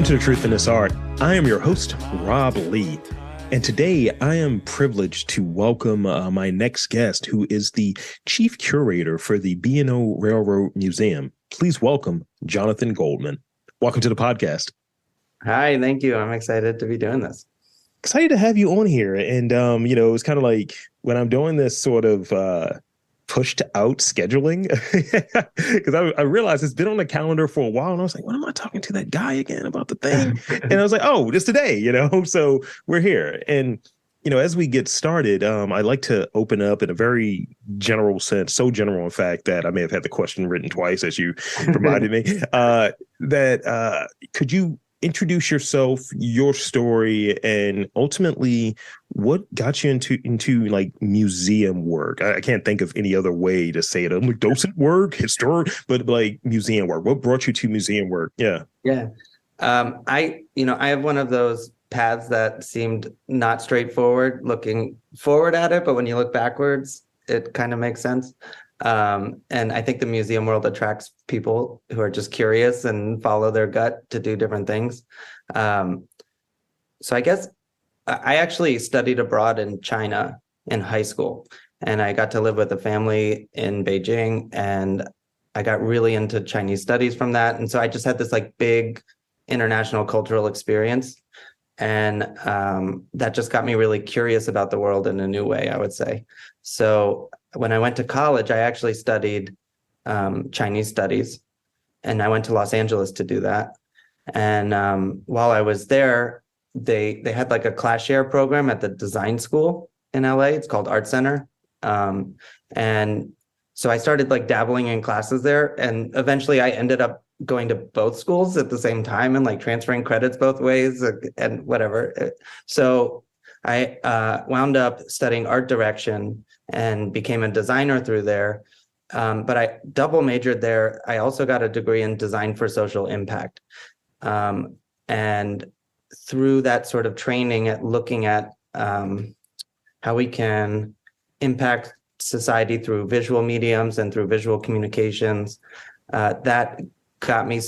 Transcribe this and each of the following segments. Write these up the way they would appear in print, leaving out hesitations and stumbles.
to The Truth in This Art. I am your host, Rob Lee. And today I am privileged to welcome my next guest, who is the chief curator for the B&O Railroad Museum. Please welcome Jonathan Goldman. Welcome to the podcast. Hi, thank you. I'm excited to be doing this. Excited to have you on here. And, it was kind of like when I'm doing this sort of pushed out scheduling, because I realized it's been on the calendar for a while. And I was like, when am I talking to that guy again about the thing? And I was like, oh, just today, so we're here. And, as we get started, I like to open up in a very general sense, so general, in fact, that I may have had the question written twice, as you reminded me, could you introduce yourself, your story, and ultimately what got you into like museum work? I can't think of any other way to say it. I'm like docent work, historic, but like museum work. What brought you to museum work? Yeah. I have one of those paths that seemed not straightforward looking forward at it, but when you look backwards, it kind of makes sense. And I think the museum world attracts people who are just curious and follow their gut to do different things. So I guess I actually studied abroad in China in high school, and I got to live with a family in Beijing, and I got really into Chinese studies from that. And so I just had this like big international cultural experience. And that just got me really curious about the world in a new way, I would say. So when I went to college, I actually studied Chinese studies, and I went to Los Angeles to do that. And while I was there, they had like a class share program at the design school in LA. It's called Art Center. And so I started like dabbling in classes there. And eventually I ended up going to both schools at the same time and like transferring credits both ways and whatever. So I wound up studying art direction and became a designer through there. But I double majored there. I also got a degree in design for social impact. And through that sort of training at looking at how we can impact society through visual mediums and through visual communications, that got me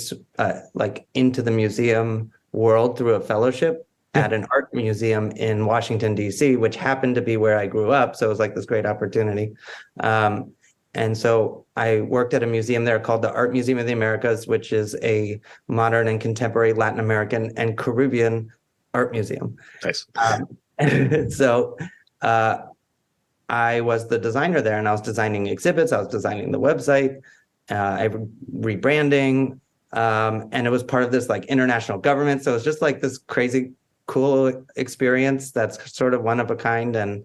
like into the museum world through a fellowship at an art museum in Washington, D.C., which happened to be where I grew up. So it was like this great opportunity. And so I worked at a museum there called the Art Museum of the Americas, which is a modern and contemporary Latin American and Caribbean art museum. Nice. So I was the designer there, and I was designing exhibits. I was designing the website, rebranding, and it was part of this like international government. So it was just like this crazy cool experience that's sort of one of a kind. And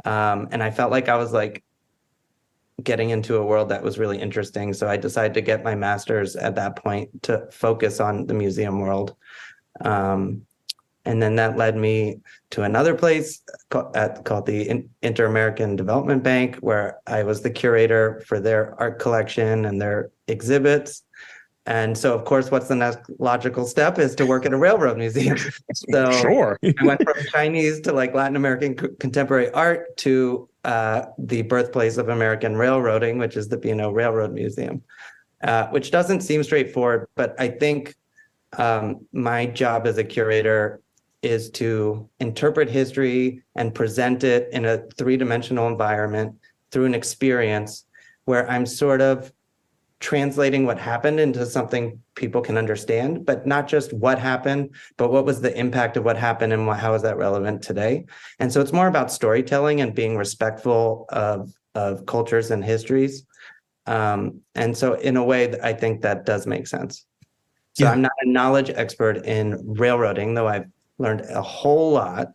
I felt like I was like getting into a world that was really interesting. So I decided to get my master's at that point to focus on the museum world. And then that led me to another place called the Inter-American Development Bank, where I was the curator for their art collection and their exhibits. And so, of course, what's the next logical step is to work at a railroad museum. So sure. I went from Chinese to like Latin American contemporary art to the birthplace of American railroading, which is the B&O Railroad Museum, which doesn't seem straightforward, but I think my job as a curator is to interpret history and present it in a three-dimensional environment through an experience where I'm sort of translating what happened into something people can understand, but not just what happened, but what was the impact of what happened and how is that relevant today? And so it's more about storytelling and being respectful of cultures and histories. And so in a way, I think that does make sense. So I'm not a knowledge expert in railroading, though I've learned a whole lot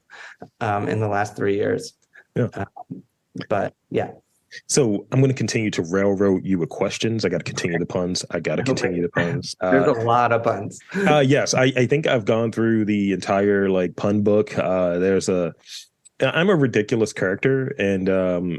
in the last 3 years. But yeah. So I'm going to continue to railroad you with questions. I got to continue the puns. There's a lot of puns. Yes, I think I've gone through the entire like pun book. I'm a ridiculous character, and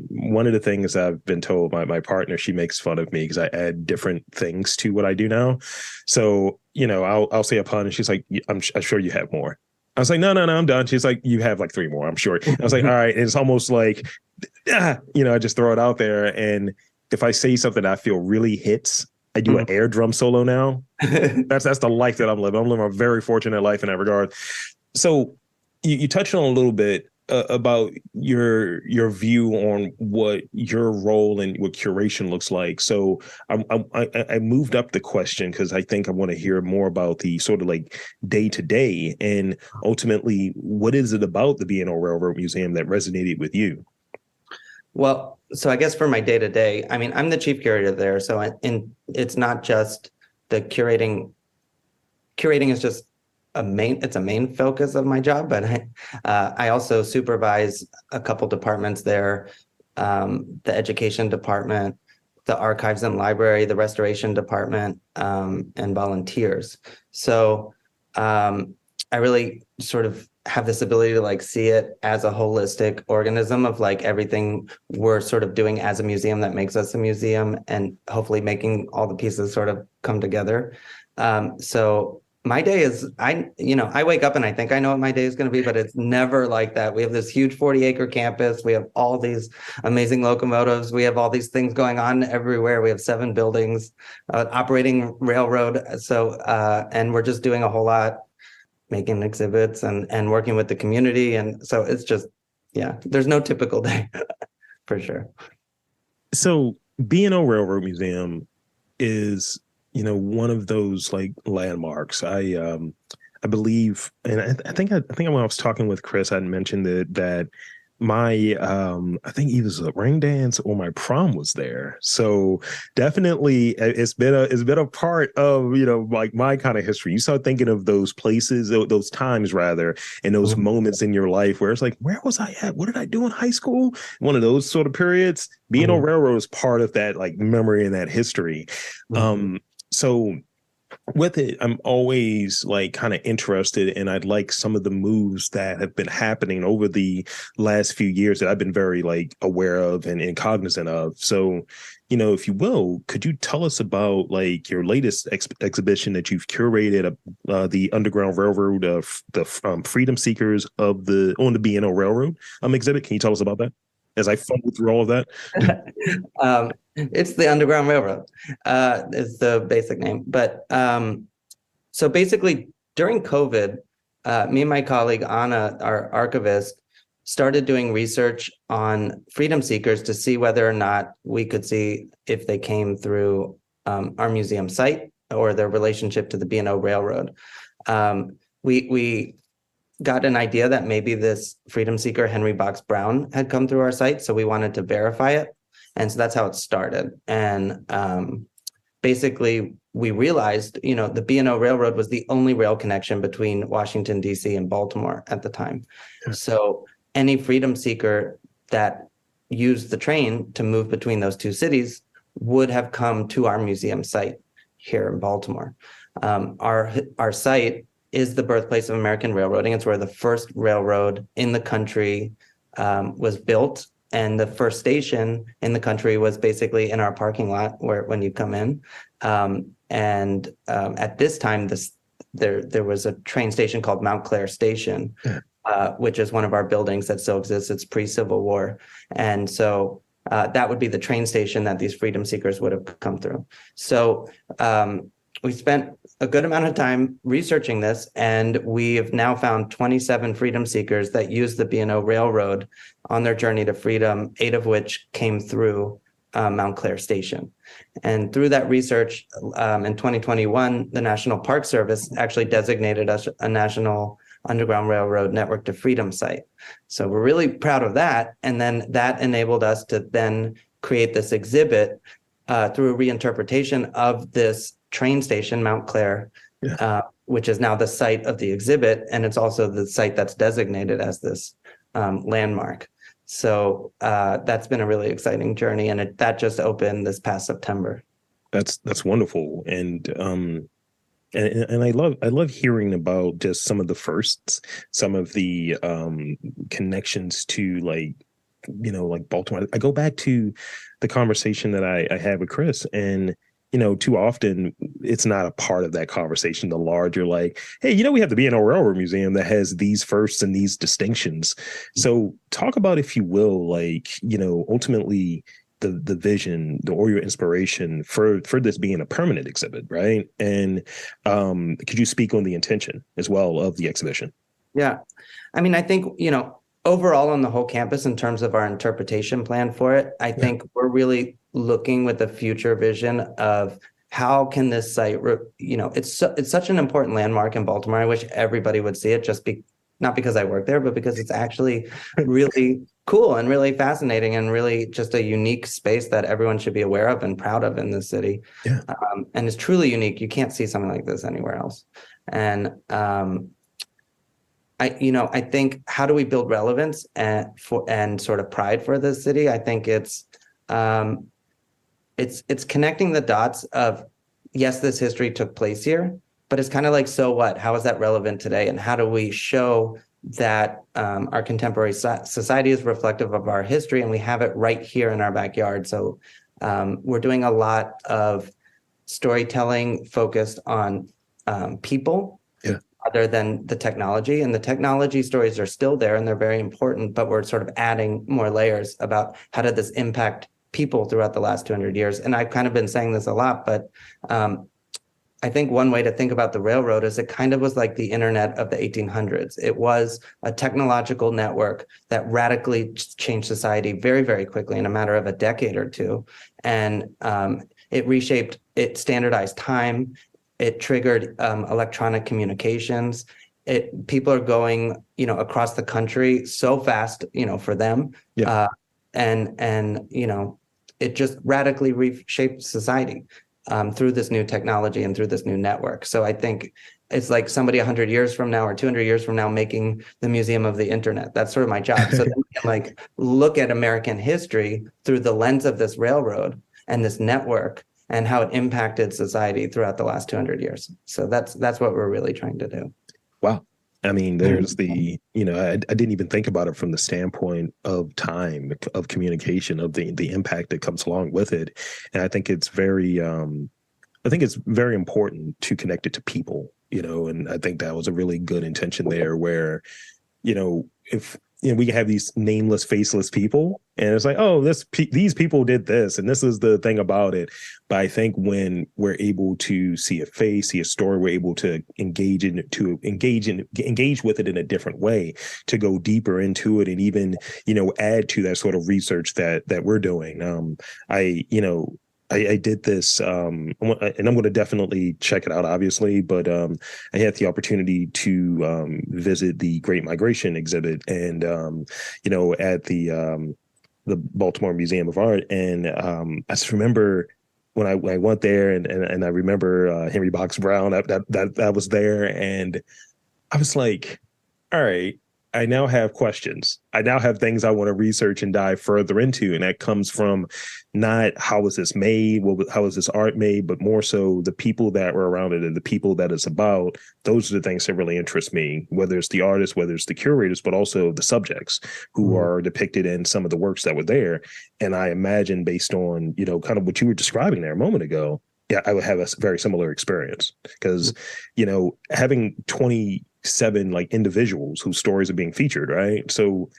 one of the things I've been told by my partner, she makes fun of me because I add different things to what I do now. So I'll say a pun, and she's like, "I'm sure you have more." I was like, no, I'm done. She's like, you have like 3 more, I'm sure. I was like, all right. And it's almost like, I just throw it out there. And if I say something I feel really hits, I do an air drum solo now. That's the life that I'm living. I'm living a very fortunate life in that regard. So you touched on a little bit about your view on what your role and what curation looks like. So I moved up the question because I think I want to hear more about the sort of like day to day and ultimately what is it about the B&O Railroad Museum that resonated with you? Well, so I guess for my day to day, I mean, I'm the chief curator there. So it's not just the curating. Curating is just it's a main focus of my job, but I also supervise a couple departments there, the education department, the archives and library, the restoration department, and volunteers. So I really sort of have this ability to like see it as a holistic organism of like everything we're sort of doing as a museum that makes us a museum, and hopefully making all the pieces sort of come together. So my day is, I wake up and I think I know what my day is going to be, but it's never like that. We have this huge 40-acre campus. We have all these amazing locomotives. We have all these things going on everywhere. We have 7 buildings, operating railroad. So, and we're just doing a whole lot, making exhibits and working with the community. And so it's just, yeah, there's no typical day for sure. So B&O Railroad Museum is, one of those like landmarks. I believe, and I think when I was talking with Chris, I mentioned that my I think either was a ring dance or my prom was there. So definitely it's been a part of, like my kind of history. You start thinking of those places, those times rather, and those moments in your life where it's like, where was I at? What did I do in high school? One of those sort of periods. Being on railroad is part of that like memory and that history. So with it, I'm always like kind of interested, and I'd like some of the moves that have been happening over the last few years that I've been very like aware of and cognizant of. So, if you will, could you tell us about like your latest exhibition that you've curated, the Underground Railroad, the Freedom Seekers on the B&O Railroad exhibit? Can you tell us about that? As I fumbled through all of that. It's the Underground Railroad, is the basic name. But so basically during COVID, me and my colleague Anna, our archivist, started doing research on freedom seekers to see whether or not we could see if they came through our museum site or their relationship to the B&O Railroad. We got an idea that maybe this freedom seeker, Henry Box Brown, had come through our site. So we wanted to verify it. And so that's how it started. And basically, we realized, the B&O Railroad was the only rail connection between Washington, D.C. and Baltimore at the time. So any freedom seeker that used the train to move between those two cities would have come to our museum site here in Baltimore. Our site is the birthplace of American railroading. It's where the first railroad in the country was built. And the first station in the country was basically in our parking lot when you come in. At this time, there was a train station called Mount Clair Station, which is one of our buildings that still exists. It's pre-Civil War. And so that would be the train station that these freedom seekers would have come through. So we spent a good amount of time researching this, and we have now found 27 freedom seekers that used the B&O Railroad on their journey to freedom, 8 of which came through Mount Clair Station. And through that research, in 2021, the National Park Service actually designated us a National Underground Railroad Network to Freedom site. So we're really proud of that. And then that enabled us to then create this exhibit through a reinterpretation of this train station, Mount Clair, which is now the site of the exhibit. And it's also the site that's designated as this landmark. So that's been a really exciting journey. And that just opened this past September. That's wonderful. And I love hearing about just some of the firsts, some of the connections to like Baltimore. I go back to the conversation that I had with Chris, and too often it's not a part of that conversation. The larger like, hey, we have the B&O Railroad Museum that has these firsts and these distinctions. So talk about, if you will, like, ultimately, the vision, or your inspiration for this being a permanent exhibit, right? And could you speak on the intention as well of the exhibition? Yeah. I mean, I think, overall on the whole campus, in terms of our interpretation plan for it, I think we're really looking with a future vision of how can this site, it's such an important landmark in Baltimore. I wish everybody would see it, not because I work there, but because it's actually really cool and really fascinating and really just a unique space that everyone should be aware of and proud of in this city. Yeah. And it's truly unique. You can't see something like this anywhere else. And I think, how do we build relevance and sort of pride for this city? I think it's connecting the dots of, yes, this history took place here, but it's kind of like, so what? How is that relevant today? And how do we show that our contemporary society is reflective of our history, and we have it right here in our backyard? So we're doing a lot of storytelling focused on people. Yeah. Other than the technology. And the technology stories are still there, and they're very important, but we're sort of adding more layers about how did this impact people throughout the last 200 years. And I've kind of been saying this a lot, but I think one way to think about the railroad is it kind of was like the internet of the 1800s. It was a technological network that radically changed society very, very quickly in a matter of a decade or two. And it standardized time. It triggered electronic communications. People are going, across the country so fast, for them. Yeah. And it just radically reshaped society through this new technology and through this new network. So I think it's like somebody 100 years from now or 200 years from now making the Museum of the Internet. That's sort of my job. So then we can look at American history through the lens of this railroad and this network, and how it impacted society throughout the last 200 years. So that's what we're really trying to do. Wow. I mean, there's I didn't even think about it from the standpoint of time, of communication, of the impact that comes along with it. And I think it's very important to connect it to people, and I think that was a really good intention there, where, if we have these nameless, faceless people, and it's like, oh, these people did this, and this is the thing about it. But I think when we're able to see a face, see a story, we're able to engage with it in a different way, to go deeper into it, and even, add to that sort of research that we're doing. I did this, and I'm going to definitely check it out, obviously, but I had the opportunity to visit the Great Migration exhibit, and at the Baltimore Museum of Art, and I just remember when I went there, and I remember Henry Box Brown that was there, and I was like, all right, I now have questions. I now have things I want to research and dive further into. And that comes from not how was this made, how was this art made, but more so the people that were around it and the people that it's about. Those are the things that really interest me, whether it's the artists, whether it's the curators, but also the subjects who are depicted in some of the works that were there. And I imagine, based on, kind of what you were describing there a moment ago, yeah, I would have a very similar experience, because, having 27 individuals whose stories are being featured, right? So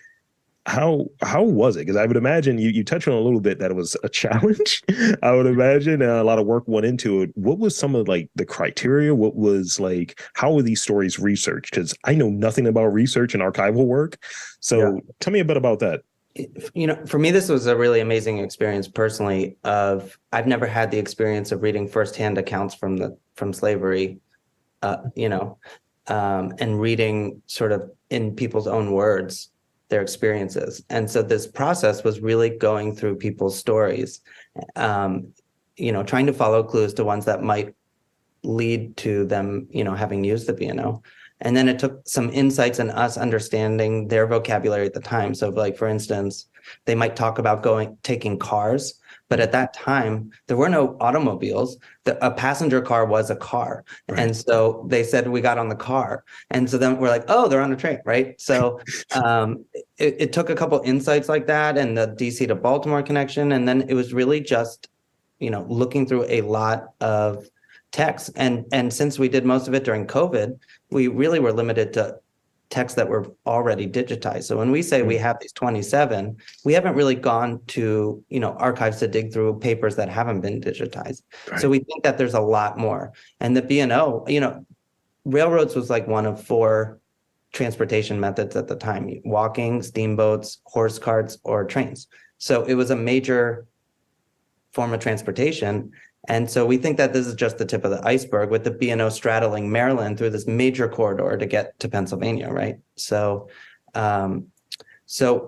how was it? Because I would imagine you touched on a little bit that it was a challenge. I would imagine a lot of work went into it. What was some of the criteria? What was how were these stories researched? Because I know nothing about research and archival work. So tell me a bit about that. For me, this was a really amazing experience personally. I've never had the experience of reading firsthand accounts from slavery, and reading sort of in people's own words their experiences. And so this process was really going through people's stories, trying to follow clues to ones that might lead to them, having used the B&O. And then it took some insights and us understanding their vocabulary at the time. So for instance, they might talk about taking cars, but at that time, there were no automobiles. A passenger car was a car. Right. And so they said, we got on the car. And so then we're like, oh, they're on a train, right? So it took a couple insights like that, and the DC to Baltimore connection. And then it was really just, looking through a lot of text. And since we did most of it during COVID, we really were limited to texts that were already digitized. So when we say we Mm. have these 27, we haven't really gone to, archives to dig through papers that haven't been digitized. So Right. we think that there's a lot more. And the B&O, railroads was like one of four transportation methods at the time: walking, steamboats, horse carts, or trains. So it was a major form of transportation. And so we think that this is just the tip of the iceberg, with the B&O straddling Maryland through this major corridor to get to Pennsylvania, right? So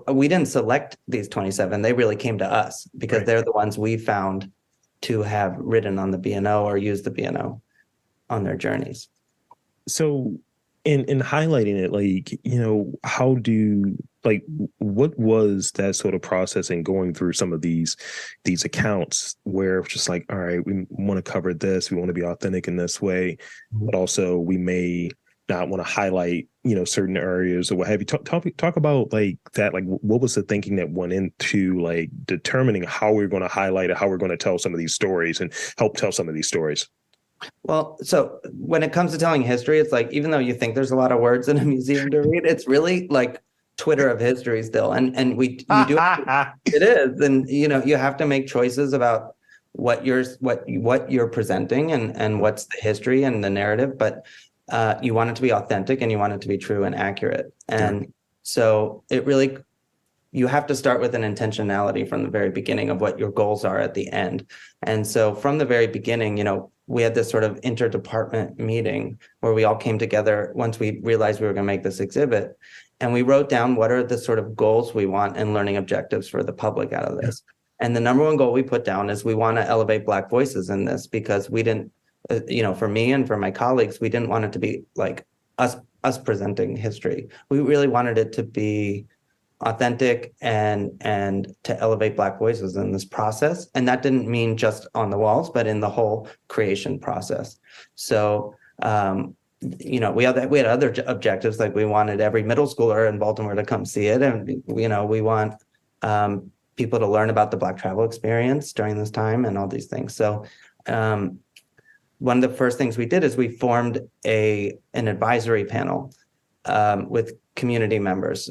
we didn't select these 27. They really came to us because Right. they're the ones we found to have ridden on the B&O or used the B&O on their journeys. So in highlighting it, like, how do, like, what was that sort of process in going through some of these accounts where it's just like, all right, we want to cover this, we want to be authentic in this way, but also we may not want to highlight, certain areas or what have you. Talk about like that, like what was the thinking that went into like determining how we're going to highlight it, how we're going to tell some of these stories and help tell some of these stories. Well, so when it comes to telling history, it's like, even though you think there's a lot of words in a museum to read, it's really like Twitter of history still. And you do, it is. And, you have to make choices about what you're presenting and what's the history and the narrative, but you want it to be authentic and you want it to be true and accurate. And so you have to start with an intentionality from the very beginning of what your goals are at the end. And so from the very beginning, we had this sort of interdepartment meeting where we all came together once we realized we were going to make this exhibit. And we wrote down what are the sort of goals we want and learning objectives for the public out of this. And the number one goal we put down is we want to elevate Black voices in this, because we didn't, for me and for my colleagues, we didn't want it to be like us presenting history. We really wanted it to be authentic and to elevate Black voices in this process. And that didn't mean just on the walls, but in the whole creation process. So, we had other objectives, like we wanted every middle schooler in Baltimore to come see it. And, we want people to learn about the Black travel experience during this time and all these things. So one of the first things we did is we formed an advisory panel with community members.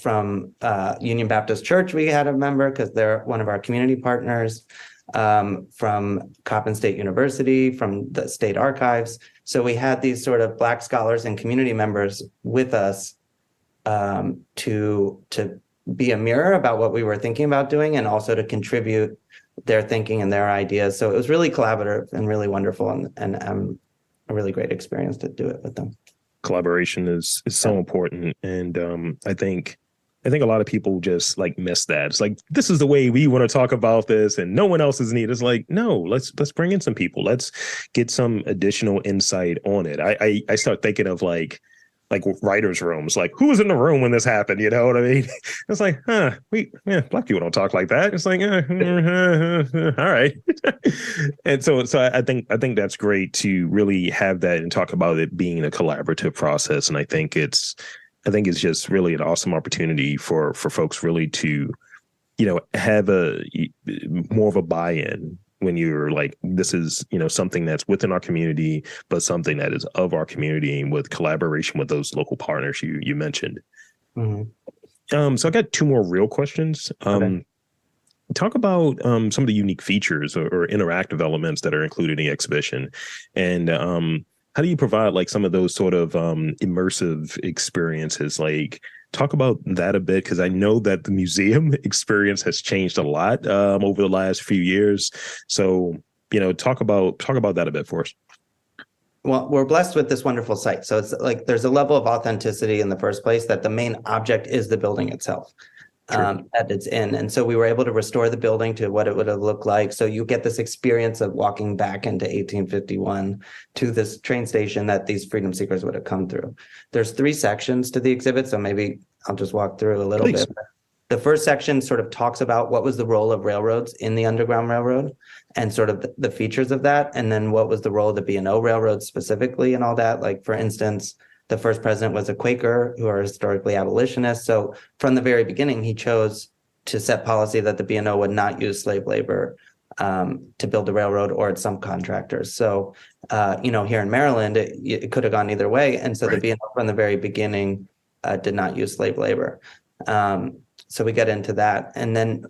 From Union Baptist Church, we had a member because they're one of our community partners, from Coppin State University, from the state archives. So we had these sort of Black scholars and community members with us to be a mirror about what we were thinking about doing, and also to contribute their thinking and their ideas. So it was really collaborative and really wonderful, and a really great experience to do it with them. Collaboration is so important, and I think a lot of people just like miss that. It's like, this is the way we want to talk about this, and no one else is needed. It's like, no, let's bring in some people. Let's get some additional insight on it. I start thinking of like writers' rooms, like who was in the room when this happened? You know what I mean? It's like, Black people don't talk like that. It's like, all right. And so I think that's great to really have that and talk about it being a collaborative process. And I think it's just really an awesome opportunity for folks really to, have more of a buy-in when you're like, this is, something that's within our community, but something that is of our community, with collaboration with those local partners you mentioned. Mm-hmm. So I got two more real questions. Okay. Talk about some of the unique features or interactive elements that are included in the exhibition, and how do you provide like some of those sort of immersive experiences? Like, talk about that a bit, because I know that the museum experience has changed a lot over the last few years. So, talk about that a bit for us. Well, we're blessed with this wonderful site. So it's like there's a level of authenticity in the first place, that the main object is the building itself. That it's in. And so we were able to restore the building to what it would have looked like. So you get this experience of walking back into 1851 to this train station that these freedom seekers would have come through. There's 3 sections to the exhibit, so maybe I'll just walk through a little bit. The first section sort of talks about what was the role of railroads in the Underground Railroad and sort of the features of that. And then what was the role of the B&O Railroad specifically and all that. Like, for instance, the first president was a Quaker, who are historically abolitionists. So from the very beginning, he chose to set policy that the B&O would not use slave labor to build the railroad or its subcontractors. So, here in Maryland, it could have gone either way. And so the B&O from the very beginning did not use slave labor. So we get into that. And then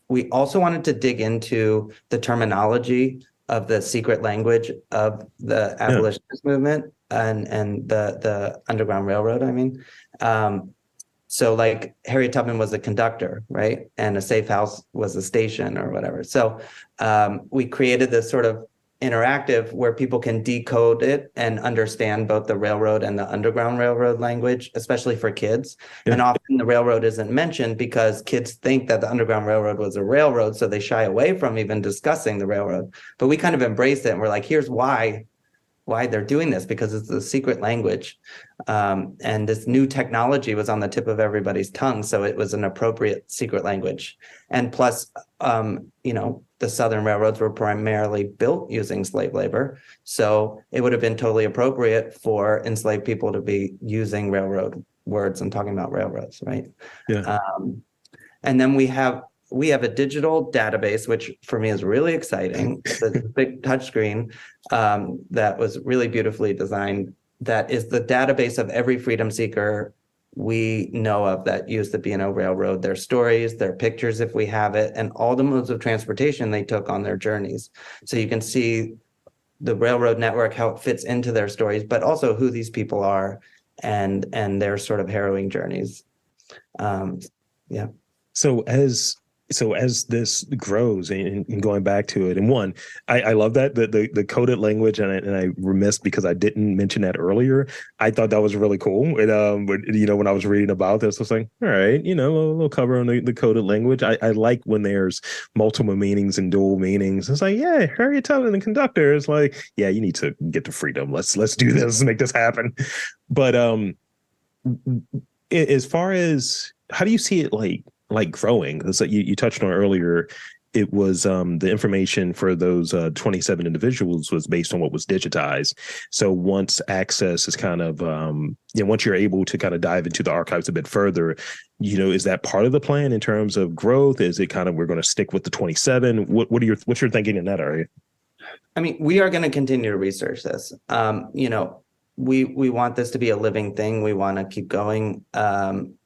we also wanted to dig into the terminology of the secret language of the abolitionist movement and the Underground Railroad, I mean. So like Harriet Tubman was a conductor, right? And a safe house was a station or whatever. So we created this sort of interactive where people can decode it and understand both the railroad and the Underground Railroad language, especially for kids. And often the railroad isn't mentioned because kids think that the Underground Railroad was a railroad, so they shy away from even discussing the railroad. But we kind of embraced it and we're like, here's why they're doing this, because it's a secret language. And this new technology was on the tip of everybody's tongue. So it was an appropriate secret language. And plus, the Southern railroads were primarily built using slave labor. So it would have been totally appropriate for enslaved people to be using railroad words and talking about railroads, right? Yeah. And then we have a digital database, which for me is really exciting. It's a big touchscreen that was really beautifully designed. That is the database of every freedom seeker we know of that used the B&O Railroad, their stories, their pictures, if we have it, and all the modes of transportation they took on their journeys. So you can see the railroad network, how it fits into their stories, but also who these people are and their sort of harrowing journeys. Yeah. So as this grows and going back to it, and one, I love that the coded language, and I remiss because I didn't mention that earlier. I thought that was really cool. And when I was reading about this, I was like, all right, a little cover on the coded language. I like when there's multiple meanings and dual meanings. It's like, yeah, Harriet Tubman, the conductor, is like, yeah, you need to get to freedom. Let's do this. Let's make this happen. But as far as how do you see it like growing? So you touched on earlier, it was the information for those 27 individuals was based on what was digitized. So once access is kind of, once you're able to kind of dive into the archives a bit further, is that part of the plan in terms of growth? Is it kind of, we're going to stick with the 27? What's your thinking in that area? I mean, we are going to continue to research this. We want this to be a living thing. We want to keep going.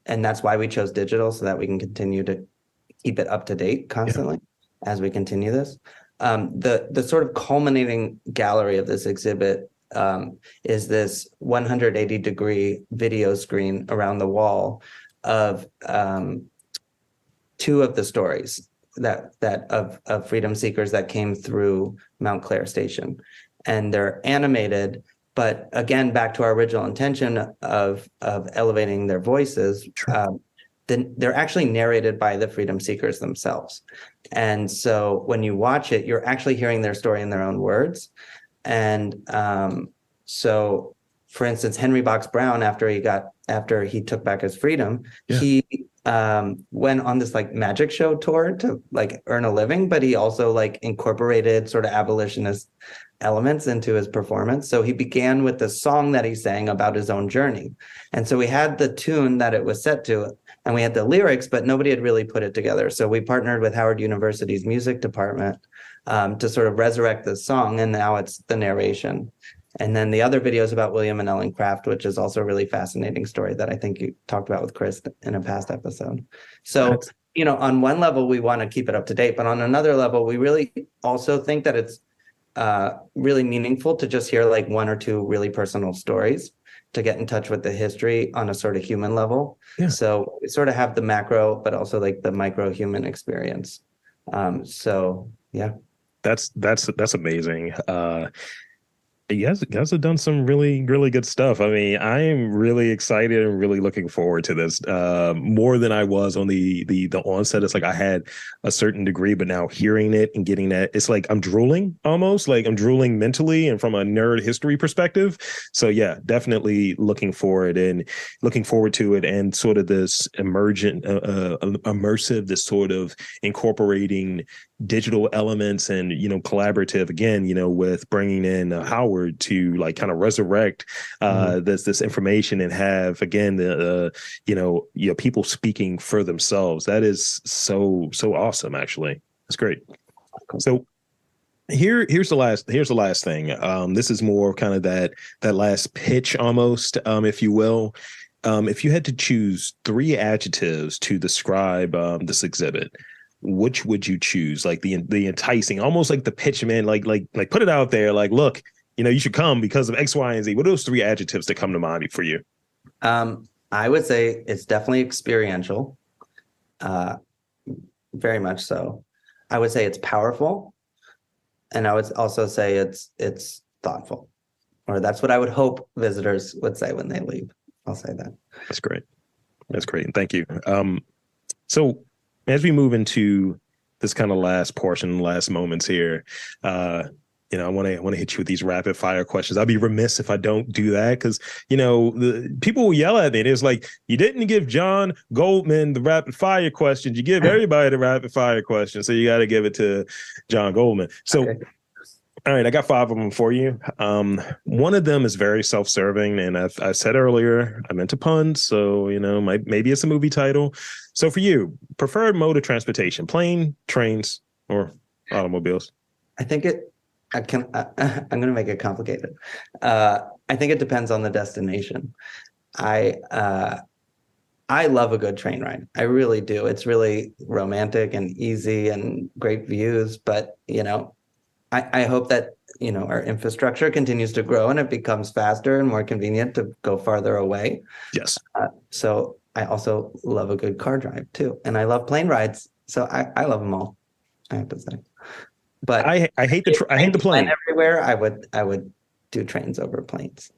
And that's why we chose digital, so that we can continue to keep it up to date constantly as we continue this. The sort of culminating gallery of this exhibit is this 180-degree video screen around the wall of two of the stories that of freedom seekers that came through Mount Clair Station. And they're animated, but again, back to our original intention of elevating their voices, then they're actually narrated by the freedom seekers themselves. And so when you watch it, you're actually hearing their story in their own words. And so, for instance, Henry Box Brown, after he took back his freedom, he went on this like magic show tour to like earn a living, but he also like incorporated sort of abolitionist elements into his performance. So he began with the song that he sang about his own journey. And so we had the tune that it was set to, and we had the lyrics, but nobody had really put it together. So we partnered with Howard University's music department to sort of resurrect this song, and now it's the narration. And then the other video is about William and Ellen Craft, which is also a really fascinating story that I think you talked about with Chris in a past episode. So, on one level, we want to keep it up to date, but on another level, we really also think that it's really meaningful to just hear like one or two really personal stories to get in touch with the history on a sort of human level. Yeah. So we sort of have the macro, but also like the micro human experience. So yeah. That's amazing. You guys have done some really, really good stuff. I mean, I am really excited and really looking forward to this more than I was on the onset. It's like I had a certain degree, but now hearing it and getting that, it's like I'm drooling almost, like I'm drooling mentally and from a nerd history perspective. So yeah, definitely looking to it, and sort of this immersive, this sort of incorporating digital elements and collaborative again, with bringing in Howard to like kind of resurrect this information and have again the people speaking for themselves. That is so awesome. Actually, that's great. So here's the last thing. This is more kind of that last pitch almost, if you will. If you had to choose three adjectives to describe this exhibit, which would you choose? Like the enticing, almost like the pitch, man. Like put it out there. Like, look, you should come because of X, Y, and Z. What are those three adjectives that come to mind for you? I would say it's definitely experiential, very much so. I would say it's powerful, and I would also say it's thoughtful, or that's what I would hope visitors would say when they leave. I'll say that. That's great. That's great. And thank you. So as we move into this kind of last portion, last moments here, I want to hit you with these rapid fire questions. I'd be remiss if I don't do that because, the people will yell at me. It's like, you didn't give Jon Goldman the rapid fire questions. You give everybody the rapid fire questions. So you got to give it to Jon Goldman. So, okay. All right, I got 5 of them for you. One of them is very self-serving, and I said earlier I meant to pun, so maybe it's a movie title. So for you, preferred mode of transportation: plane, trains, or automobiles? I'm going to make it complicated. I think it depends on the destination. I love a good train ride. I really do. It's really romantic and easy and great views, but I hope that, our infrastructure continues to grow and it becomes faster and more convenient to go farther away. Yes. So I also love a good car drive too. And I love plane rides. So I love them all, I have to say. But I hate the plane everywhere. I would do trains over planes.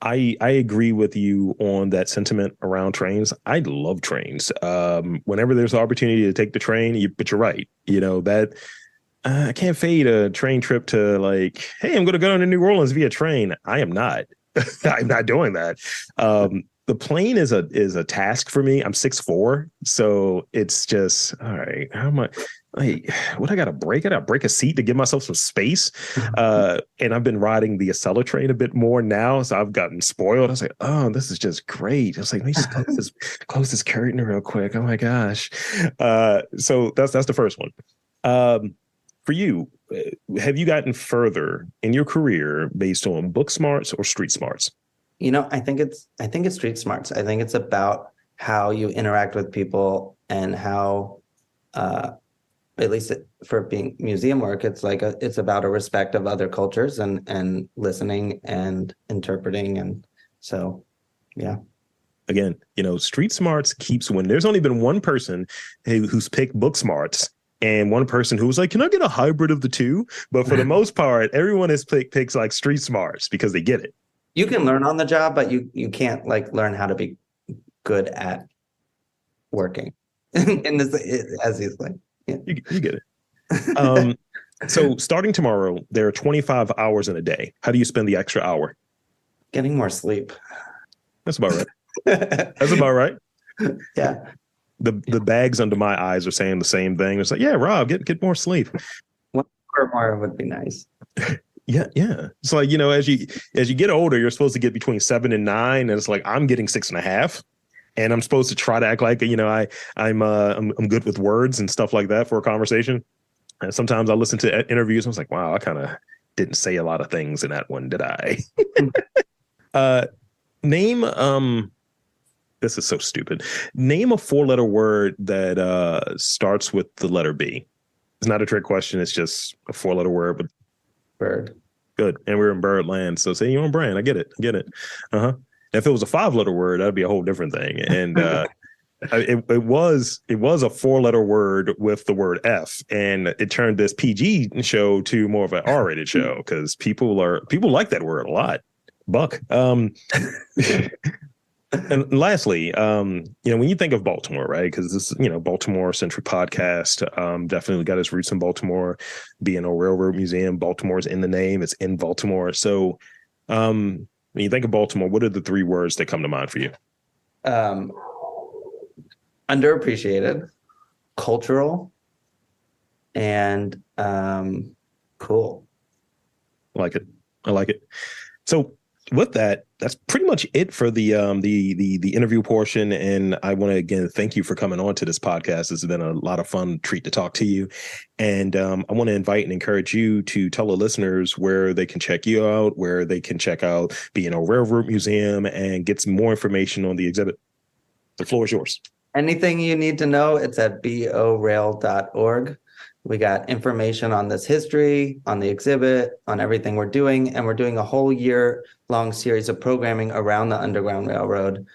I agree with you on that sentiment around trains. I love trains. Whenever there's an opportunity to take the train, but you're right. That I can't fade a train trip to like, hey, I'm going to go to New Orleans via train. I am not. I'm not doing that. The plane is a task for me. I'm 6'4", so it's just all right. How am I? Like, what I got to break? I got to break a seat to give myself some space. And I've been riding the Acela train a bit more now, so I've gotten spoiled. I was like, oh, this is just great. I was like, let me just close this curtain real quick. Oh my gosh. So that's the first one. For you, have you gotten further in your career based on book smarts or street smarts? I think it's street smarts. I think it's about how you interact with people and how, at least for being museum work, it's about a respect of other cultures and listening and interpreting. And so, yeah. Again, street smarts keeps winning. There's only been one person who's picked book smarts and one person who was like, can I get a hybrid of the two? But for the most part, everyone has picks like street smarts because they get it. You can learn on the job, but you can't learn how to be good at working in this as easily. Yeah. You get it. So starting tomorrow, there are 25 hours in a day. How do you spend the extra hour? Getting more sleep. That's about right. That's about right. Yeah. The bags under my eyes are saying the same thing. It's like, yeah, Rob, get more sleep. 1 hour more would be nice. Yeah. It's like, as you get older, you're supposed to get between 7 and 9, and it's like I'm getting 6.5, and I'm supposed to try to act like I'm good with words and stuff like that for a conversation. And sometimes I listen to interviews and I was like, wow, I kind of didn't say a lot of things in that one, did I? Name this is so stupid. Name a 4-letter word that starts with the letter B. It's not a trick question. It's just a 4-letter word, but bird. Good. And we're in bird land. So say you're on brand. I get it. Uh-huh. If it was a 5-letter word, that'd be a whole different thing. And it was a 4-letter word with the word F, and it turned this PG show to more of an R-rated show because people like that word a lot. Buck. And lastly, when you think of Baltimore, right? Because this is, Baltimore-centric podcast, definitely got its roots in Baltimore, being a railroad museum. Baltimore's in the name. It's in Baltimore. So when you think of Baltimore, what are the 3 words that come to mind for you? Underappreciated, cultural, and cool. I like it. So with that, that's pretty much it for the interview portion. And I want to again thank you for coming on to this podcast. It's been a lot of fun, treat to talk to you. And I want to invite and encourage you to tell the listeners where they can check you out, where they can check out B&O Railroad Museum, and get some more information on the exhibit. The floor is yours. Anything you need to know, it's at borail.org. We got information on this history, on the exhibit, on everything we're doing, and we're doing a whole year-long series of programming around the Underground Railroad.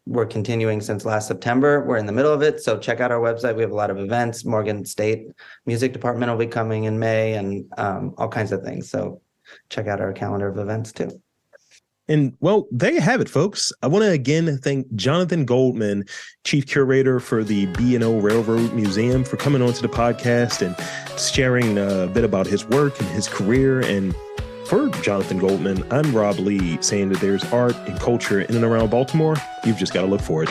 We're continuing since last September. We're in the middle of it, so check out our website. We have a lot of events. Morgan State Music Department will be coming in May, and all kinds of things. So check out our calendar of events too. And well, there you have it, folks. I want to again thank Jonathan Goldman, Chief Curator for the B&O Railroad Museum, for coming on to the podcast and sharing a bit about his work and his career. And for Jonathan Goldman, I'm Rob Lee, saying that there's art and culture in and around Baltimore. You've just got to look for it.